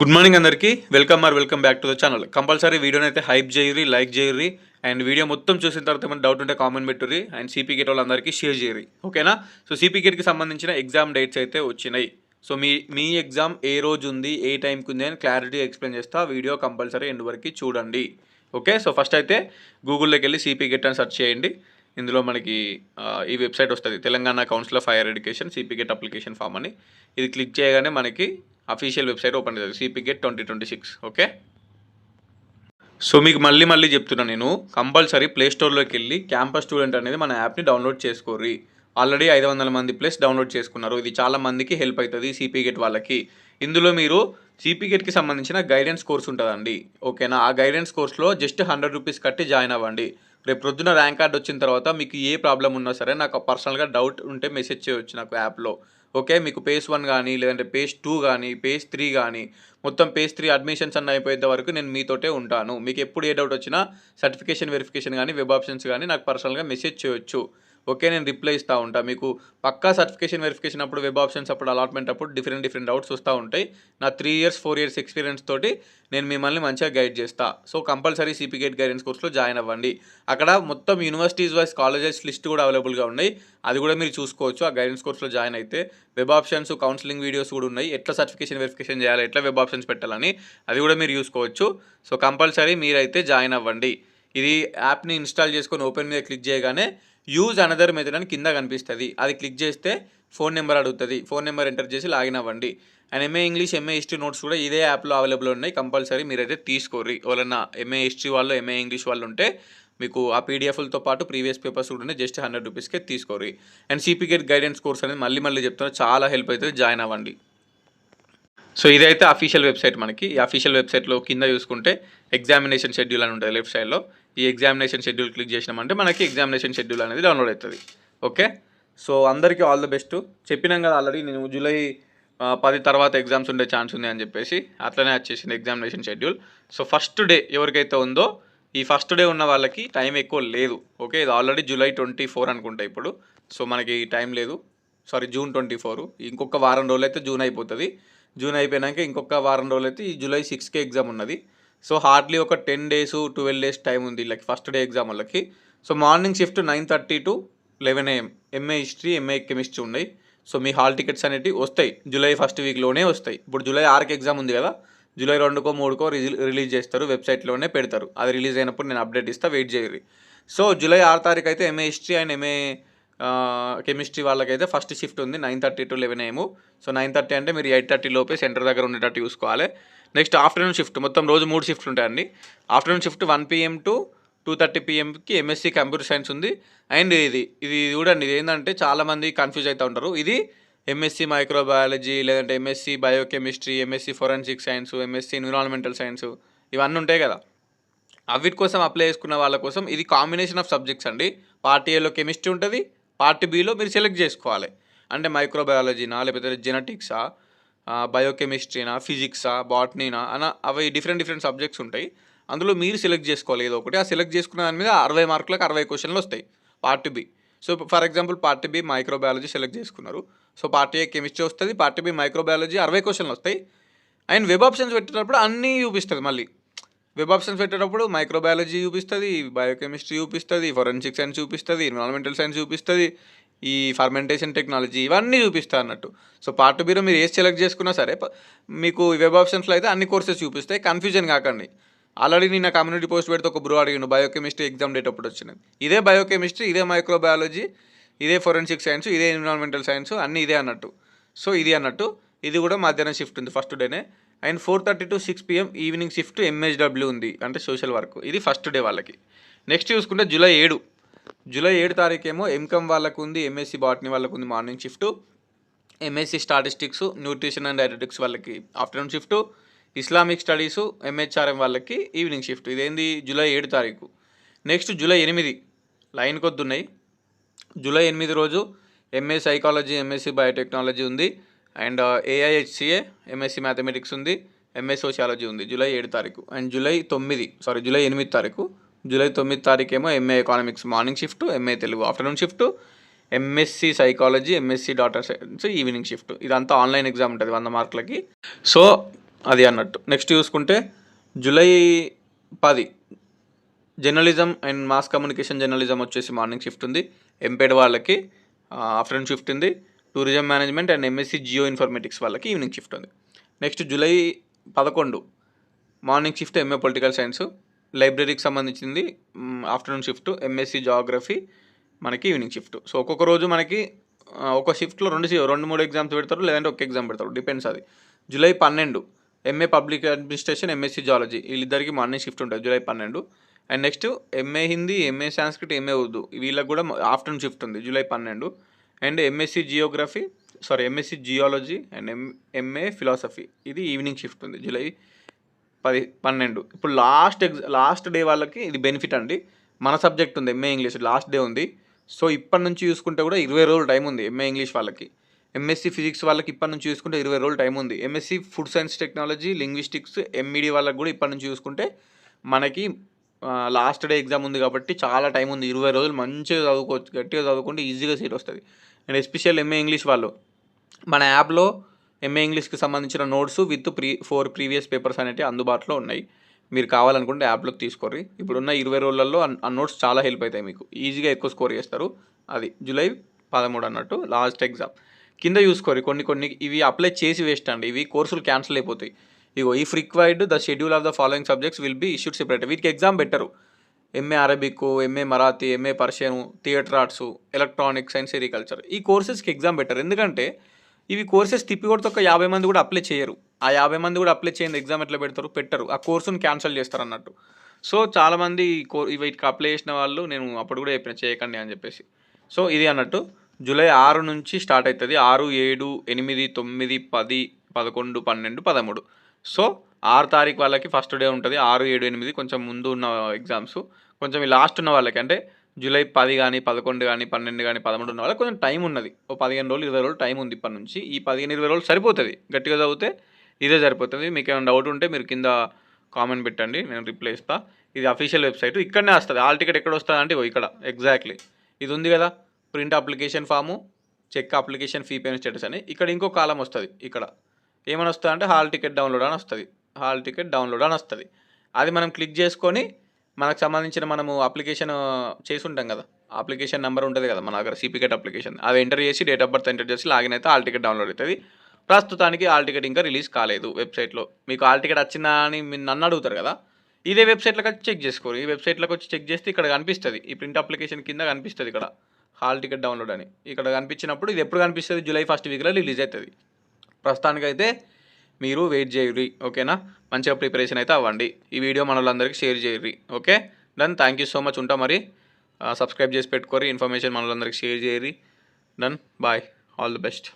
Good morning అందరికీ welcome back to the channel. Compulsory వీడియోని అయితే హైప్ చేయరి, లైక్ చేయరి, అండ్ వీడియో మొత్తం చూసిన తర్వాత ఏమైనా డౌట్ ఉంటే కామెంట్ పెట్టుర్రి, అండ్ సిపి గేట్ వాళ్ళందరికీ షేర్ చేయరి. ఓకేనా? సో సిపి గేట్కి సంబంధించిన ఎగ్జామ్ డేట్స్ అయితే వచ్చినాయి. సో మీ ఎగ్జామ్ ఏ రోజు ఉంది, ఏ టైంకి ఉంది అని క్లారిటీ ఎక్స్ప్లెయిన్ చేస్తా. వీడియో కంపల్సరీ ఎండ్ వరకు చూడండి. ఓకే, సో ఫస్ట్ అయితే గూగుల్లోకి వెళ్ళి సిపి గేట్ అని సెర్చ్ చేయండి. ఇందులో మనకి ఈ వెబ్సైట్ వస్తుంది, Telangana Council of Higher Education CP GET application form అని. ఇది క్లిక్ చేయగానే మనకి అఫీషియల్ వెబ్సైట్ ఓపెన్ అవుతుంది, సిపి గేట్ 2026. ఓకే, సో మీకు మళ్ళీ చెప్తున్నాను నేను, కంపల్సరీ ప్లేస్టోర్లోకి వెళ్ళి క్యాంపస్ స్టూడెంట్ అనేది మన యాప్ని డౌన్లోడ్ చేసుకోర్రి. ఆల్రెడీ 500 మంది ప్లస్ డౌన్లోడ్ చేసుకున్నారు. ఇది చాలా మందికి హెల్ప్ అవుతుంది సిపి గేట్ వాళ్ళకి. ఇందులో మీరు సిపి గేట్కి సంబంధించిన గైడెన్స్ కోర్స్ ఉంటుందండి. ఓకేనా? ఆ గైడెన్స్ కోర్స్లో జస్ట్ 100 రూపీస్ కట్టి జాయిన్ అవ్వండి. రేపు ప్రొద్దున ర్యాంక్ కార్డ్ వచ్చిన తర్వాత మీకు ఏ ప్రాబ్లం ఉన్నా సరే నాకు పర్సనల్గా డౌట్ ఉంటే మెసేజ్ చేయవచ్చు నాకు యాప్లో. ఓకే, మీకు పేజ్ 1 కానీ, లేదంటే పేజ్ 2 కానీ, పేజ్ 3 కానీ, మొత్తం పేజ్ 3 అడ్మిషన్స్ అన్న అయిపోయేంత వరకు నేను మీతోటే ఉంటాను. మీకు ఎప్పుడు ఏ డౌట్ వచ్చినా సర్టిఫికేషన్ వెరిఫికేషన్ కానీ, వెబ్ ఆప్షన్స్ కానీ నాకు పర్సనల్గా మెసేజ్ చేయొచ్చు. ఓకే, నేను రిప్లై ఇస్తూ ఉంటాను. మీకు పక్కా సర్టిఫికేషన్ వెరిఫికేషన్ అప్పుడు, వెబ్ ఆప్షన్స్ అప్పుడు, అలాట్మెంట్ అప్పుడు డిఫరెంట్ డౌట్స్ వస్తూ ఉంటాయి. నా 3 ఇయర్స్ 4 ఇయర్స్ ఎక్స్పీరియన్స్ తోటి నేను మిమ్మల్ని మంచిగా గైడ్ చేస్తా. So compulsory CP GATE guidance కోర్స్లో జాయిన్ అవ్వండి. అక్కడ మొత్తం యూనివర్సిటీస్ వైజ్ కాలేజెస్ లిస్ట్ కూడా అవైలబుల్గా ఉన్నాయి. అది కూడా మీరు చూసుకోవచ్చు. ఆ గైడెన్స్ కోర్స్లో జాయిన్ అయితే వెబ్ ఆప్షన్స్, కౌన్సిలింగ్ వీడియోస్ కూడా ఉన్నాయి. ఎట్లా సర్టిఫికేషన్ వెరిఫికేషన్ చేయాలి, ఎట్లా వెబ్ ఆప్షన్స్ పెట్టాలని అది కూడా మీరు చూసుకోవచ్చు. సో కంపల్సరీ మీరైతే జాయిన్ అవ్వండి. ఇది యాప్ని ఇన్స్టాల్ చేసుకొని ఓపెన్ మీద క్లిక్ చేయగానే యూజ్ అనదర్ మెథడ్ అని కింద కనిపిస్తుంది. అది క్లిక్ చేస్తే ఫోన్ నెంబర్ అడుగుతుంది. ఫోన్ నెంబర్ ఎంటర్ చేసి లాగిన్ అవ్వండి. And MA English, MA history notes కూడా ఇదే యాప్లో అవైలబుల్ ఉన్నాయి. కంపల్సరీ మీరైతే తీసుకోర్రి. ఎవరైనా ఎంఏ హిస్టరీ వాళ్ళు, ఎంఏ ఇంగ్లీష్ వాళ్ళు ఉంటే మీకు ఆ పీడిఎఫ్లతో పాటు ప్రీవియస్ పేపర్స్ కూడా జస్ట్ 100 రూపీస్కే తీసుకోర్రి. And CP GATE guidance course అనేది మళ్ళీ చెప్తున్నా, చాలా హెల్ప్ అవుతుంది. జాయిన్ అవ్వండి. సో ఇదైతే అఫీషియల్ వెబ్సైట్ మనకి. ఈ అఫీషియల్ వెబ్సైట్లో కింద చూసుకుంటే ఎగ్జామినేషన్ షెడ్యూల్ అని ఉంటుంది లెఫ్ట్ సైడ్లో. ఈ ఎగ్జామినేషన్ షెడ్యూల్ క్లిక్ చేసినామంటే మనకి ఎగ్జామినేషన్ షెడ్యూల్ అనేది డౌన్లోడ్ అవుతుంది. ఓకే, సో అందరికీ ఆల్ ద బెస్ట్. చెప్పినాం కదా ఆల్రెడీ, నేను జూలై 10 తర్వాత ఎగ్జామ్స్ ఉండే ఛాన్స్ ఉంది అని చెప్పేసి, అట్లనే వచ్చేసింది examination schedule. So first day ఎవరికైతే ఉందో, ఈ ఫస్ట్ డే ఉన్న వాళ్ళకి టైం ఎక్కువ లేదు. ఓకే, ఇది ఆల్రెడీ జూలై 24 అనుకుంటా ఇప్పుడు. సో మనకి టైం లేదు. Sorry, June 24. ఇంకొక వారం రోజులు అయితే జూన్ అయిపోతుంది. జూన్ అయిపోయాక ఇంకొక వారం రోజులు అయితే ఈ జూలై 6కే ఎగ్జామ్ ఉన్నది. సో హార్డ్లీ ఒక 10 days 12 days టైం ఉంది వీళ్ళకి, ఫస్ట్ డే ఎగ్జామ్ వాళ్ళకి. So morning shift 9:30 to 11 AM MA history, MA chemistry ఉన్నాయి. సో మీ హాల్ టికెట్స్ అనేవి వస్తాయి జూలై ఫస్ట్ వీక్లోనే వస్తాయి. ఇప్పుడు జూలై 6కి ఎగ్జామ్ ఉంది కదా, జూలై 2కో 3కో రిలీజ్ చేస్తారు, వెబ్సైట్లోనే పెడతారు. అది రిలీజ్ అయినప్పుడు నేను అప్డేట్ ఇస్తా, వెయిట్ చేయరు. సో జూలై 6 తారీఖు అయితే MA history and MA chemistry వాళ్ళకైతే ఫస్ట్ షిఫ్ట్ ఉంది 9:30 to 11 AM. సో 9:30 అంటే మీరు 8:30 లోపే సెంటర్ దగ్గర ఉండేటట్టు చూసుకోవాలి. నెక్స్ట్ ఆఫ్టర్నూన్ షిఫ్ట్, మొత్తం రోజు 3 షిఫ్ట్లు ఉంటాయండి. ఆఫ్టర్నూన్ షిఫ్ట్ 1 PM to 2:30 PMకి ఎంఎస్సి కంప్యూటర్ సైన్స్ ఉంది. అండ్ ఇది చూడండి, ఇది ఏంటంటే చాలామంది కన్ఫ్యూజ్ అవుతూ ఉంటారు. ఇది ఎంఎస్సి మైక్రోబయాలజీ, లేదంటే MSc biochemistry, MSc forensic science, MSc environmental science, ఇవన్నీ ఉంటాయి కదా. అవిటి కోసం అప్లై చేసుకున్న వాళ్ళ కోసం ఇది కాంబినేషన్ ఆఫ్ సబ్జెక్ట్స్ అండి. పార్ట్ ఏలో కెమిస్ట్రీ ఉంటుంది, పార్ట్ బిలో మీరు సెలెక్ట్ చేసుకోవాలి. అంటే మైక్రోబయాలజీనా, లేకపోతే జెనెటిక్సా, బయోకెమిస్ట్రీనా, ఫిజిక్సా, బాటనీనా అన్న, అవి డిఫరెంట్ సబ్జెక్ట్స్ ఉంటాయి. అందులో మీరు సెలెక్ట్ చేసుకోవాలి ఏదో ఒకటి. ఆ సెలెక్ట్ చేసుకున్న దాని మీద 60 మార్కులకు 60 క్వశ్చన్లు వస్తాయి part B. So for example part B microbiology select చేసుకున్నారు. సో పార్ట్ ఏ కెమిస్ట్రీ వస్తుంది, పార్ట్ బి మైక్రోబయాలజీ 60 క్వశ్చన్లు వస్తాయి. అండ్ వెబ్ ఆప్షన్స్ పెట్టేటప్పుడు అన్నీ చూపిస్తుంది. మళ్ళీ వెబ్ ఆప్షన్స్ పెట్టేటప్పుడు మైక్రోబయాలజీ చూపిస్తుంది, బయోకెమిస్ట్రీ చూపిస్తుంది, ఫోరెన్సిక్ సైన్స్ చూపిస్తుంది, ఎన్విరాన్మెంటల్ సైన్స్ చూపిస్తుంది, ఈ ఫర్మెంటేషన్ టెక్నాలజీ, ఇవన్నీ చూపిస్తాయి అన్నట్టు. సో పార్ట్ బీలో మీరు ఏది సెలెక్ట్ చేసుకున్నా సరే మీకు వెబ్ ఆప్షన్స్లో అయితే అన్ని కోర్సెస్ చూపిస్తాయి. కన్ఫ్యూజన్ కాకండి. ఆల్రెడీ నిన్న కమ్యూనిటీ పోస్ట్ పెడితే ఒక బ్రో అడిగాను బయోకెమిస్ట్రీ ఎగ్జామ్ డేట్ అప్పుడు వచ్చినది. ఇదే బయోకెమిస్ట్రీ, ఇదే మైక్రోబయాలజీ, ఇదే ఫోరెన్సిక్ సైన్స్, ఇదే ఎన్విరాన్మెంటల్ సైన్స్, అన్నీ ఇదే అన్నట్టు. సో ఇది అన్నట్టు, ఇది కూడా మధ్యాహ్నం షిఫ్ట్ ఉంది ఫస్ట్ డేనే. And 4:30 to 6 PM evening shift MHW ఉంది, అంటే సోషల్ వర్క్. ఇది ఫస్ట్ డే వాళ్ళకి. నెక్స్ట్ చూసుకుంటే జూలై 7 తారీఖు ఏమో ఎంకమ్ వాళ్ళకు ఉంది, ఎంఎస్సి బాటనీ వాళ్ళకు ఉంది morning shift, MSc statistics, nutrition and dietetics వాళ్ళకి afternoon shift, Islamic studies, MHRM వాళ్ళకి ఈవినింగ్ షిఫ్ట్. ఇదేంది జూలై 7 తారీఖు. నెక్స్ట్ జూలై 8 లైన్ కొద్దున్నాయి. జూలై 8 రోజు ఎంఏ సైకాలజీ, ఎంఎస్సి బయోటెక్నాలజీ ఉంది. అండ్ ఏఐహెచ్సిఏ, ఎంఎస్సి మ్యాథమెటిక్స్ ఉంది, ఎంఏ సోషియాలజీ ఉంది జూలై 7 తారీఖు. అండ్ జూలై 8 తారీఖు. జూలై 9 తారీఖు ఏమో MA economics morning shift, MA Telugu afternoon shift, MSc psychology, MSc data science evening shift. ఇదంతా ఆన్లైన్ ఎగ్జామ్ ఉంటుంది 100 మార్కులకి. సో అది అన్నట్టు. నెక్స్ట్ చూసుకుంటే July 10 journalism and mass communication journalism వచ్చేసి మార్నింగ్ షిఫ్ట్ ఉంది. ఎంపీఎడ్ వాళ్ళకి ఆఫ్టర్నూన్ షిఫ్ట్ ఉంది. Tourism management and MSc Jio informatics వాళ్ళకి ఈవినింగ్ షిఫ్ట్ ఉంది. Next July 11 morning shift MA political science, లైబ్రరీకి సంబంధించింది ఆఫ్టర్నూన్ షిఫ్ట్, ఎంఎస్సి జాగ్రఫీ మనకి ఈవినింగ్ షిఫ్ట్. సో ఒక్కొక్క రోజు మనకి ఒక షిఫ్ట్లో 2-3 ఎగ్జామ్స్ పెడతారు, లేదంటే ఒక ఎగ్జామ్ పెడతారు, డిపెండ్స్ అది. July 12 MA public administration, MSc zoology వీళ్ళిద్దరికి మార్నింగ్ షిఫ్ట్ ఉంటుంది July 12. And next MA Hindi, MA Sanskrit, MA Urdu వీళ్ళకి కూడా ఆఫ్టర్నూన్ షిఫ్ట్ ఉంది July 12. And MSc geology and MA philosophy ఇది ఈవినింగ్ షిఫ్ట్ ఉంది జూలై 12. ఇప్పుడు లాస్ట్ డే వాళ్ళకి ఇది బెనిఫిట్ అండి. మన సబ్జెక్ట్ ఉంది ఎంఏ ఇంగ్లీష్, లాస్ట్ డే ఉంది. సో ఇప్పటి నుంచి చూసుకుంటే కూడా 20 రోజులు టైం ఉంది ఎంఏ ఇంగ్లీష్ వాళ్ళకి. ఎంఎస్సి ఫిజిక్స్ వాళ్ళకి ఇప్పటి నుంచి చూసుకుంటే 20 రోజులు టైం ఉంది. MSc food science technology, linguistics, MEd వాళ్ళకి కూడా ఇప్పటి నుంచి చూసుకుంటే మనకి లాస్ట్ డే ఎగ్జామ్ ఉంది కాబట్టి చాలా టైం ఉంది. 20 రోజులు మంచిగా చదువుకోవచ్చు, గట్టిగా చదువుకుంటే ఈజీగా సీట్ వస్తుంది. అండ్ ఎస్పెషల్ ఎంఏ ఇంగ్లీష్ వాళ్ళు మన యాప్లో ఎంఏ ఇంగ్లీష్కి సంబంధించిన నోట్స్ విత్ 4 ప్రీవియస్ పేపర్స్ అనేవి అందుబాటులో ఉన్నాయి. మీరు కావాలనుకుంటే యాప్లోకి తీసుకోరి. ఇప్పుడున్న 20 రోజులలో ఆ నోట్స్ చాలా హెల్ప్ అవుతాయి, మీకు ఈజీగా ఎక్కువ స్కోర్ చేస్తారు. అది జూలై 13 అన్నట్టు లాస్ట్ ఎగ్జామ్. కింద చూసుకోరి కొన్ని ఇవి అప్లై చేసి వేస్ట్ అండి, ఇవి కోర్సులు క్యాన్సిల్ అయిపోతాయి. ఇగో if required the schedule of the following subjects will be issued separate. వీటికి ఎగ్జామ్ పెట్టరు. MA Arabic, MA Marathi, MA Persian, theatre arts, electronics and sericulture ఈ కోర్సెస్కి ఎగ్జామ్ పెట్టరు. ఎందుకంటే ఇవి కోర్సెస్ తిప్పి కొడితే ఒక 50 మంది కూడా అప్లై చేయరు. ఆ 50 మంది కూడా అప్లై చేయండి ఎగ్జామ్ ఎట్లా పెట్టరు, ఆ కోర్సును క్యాన్సిల్ చేస్తారు అన్నట్టు. సో చాలామంది వీటికి అప్లై చేసిన వాళ్ళు నేను అప్పుడు కూడా చెప్పిన చేయకండి అని చెప్పేసి. సో ఇది అన్నట్టు జూలై 6 నుంచి స్టార్ట్ అవుతుంది. 6, 7, 8, 9, 10, 11, 12, 13. సో 6 తారీఖు వాళ్ళకి ఫస్ట్ డే ఉంటుంది. 6, 7, 8 కొంచెం ముందు ఉన్న ఎగ్జామ్స్, కొంచెం లాస్ట్ ఉన్న వాళ్ళకి అంటే జూలై 10 కానీ 11 కానీ 12 కానీ 13 ఉన్న వాళ్ళకి కొంచెం టైం ఉన్నది. ఓ 15 రోజులు 20 రోజులు టైం ఉంది ఇప్పటి నుంచి. ఈ 15-20 రోజులు సరిపోతుంది, గట్టిగా చదివితే ఇదే సరిపోతుంది. మీకు ఏమైనా డౌట్ ఉంటే మీరు కింద కామెంట్ పెట్టండి, నేను రిప్లై ఇస్తాను. ఇది అఫీషియల్ వెబ్సైట్, ఇక్కడనే వస్తుంది. హాల్ టికెట్ ఎక్కడ వస్తుంది అంటే ఇక్కడ ఎగ్జాక్ట్లీ ఇది ఉంది కదా, print application form, check application, fee payment status అని. ఇక్కడ ఇంకో కాలం వస్తుంది. ఇక్కడ ఏమని వస్తుంది అంటే హాల్ టికెట్ డౌన్లోడ్ అని వస్తుంది. హాల్ టికెట్ డౌన్లోడ్ అని వస్తుంది. అది మనం క్లిక్ చేసుకొని మనకు సంబంధించిన మనము అప్లికేషన్ చేసి ఉంటాం కదా, అప్లికేషన్ నెంబర్ ఉంటుంది కదా మన దగ్గర, సిపికెట్ అప్లికేషన్, అది ఎంటర్ చేసి డేట్ ఆఫ్ బర్త్ ఎంటర్ చేసి లాగిన్ అయితే హాల్ టికెట్ డౌన్లోడ్ అవుతుంది. ప్రస్తుతానికి హాల్ టికెట్ ఇంకా రిలీజ్ కాలేదు వెబ్సైట్లో. మీకు హాల్ టికెట్ వచ్చిందా అని మీరు నన్ను అడుగుతారు కదా, ఇదే వెబ్సైట్లోకి వచ్చి చెక్ చేసుకోరు. ఈ వెబ్సైట్లోకి వచ్చి చెక్ చేస్తే ఇక్కడ కనిపిస్తుంది, ఈ ప్రింట్ అప్లికేషన్ కింద కనిపిస్తుంది ఇక్కడ హాల్ టికెట్ డౌన్లోడ్ అని. ఇక్కడ కనిపించినప్పుడు ఇది ఎప్పుడు కనిపిస్తుంది, జూలై 1st వీక్లో రిలీజ్ అవుతుంది. ప్రస్తుతానికైతే మీరు వెయిట్ చేయరు, ఓకేనా. మంచిగా ప్రిపరేషన్ అయితే అవ్వండి. ఈ వీడియో మన వాళ్ళందరికీ షేర్ చేయరు, okay. Done. Thank you so much. ఉంటా మరి. సబ్స్క్రైబ్ చేసి పెట్టుకోరి, ఇన్ఫర్మేషన్ మన వాళ్ళందరికీ షేర్ చేయరు. Done. Bye. All the best.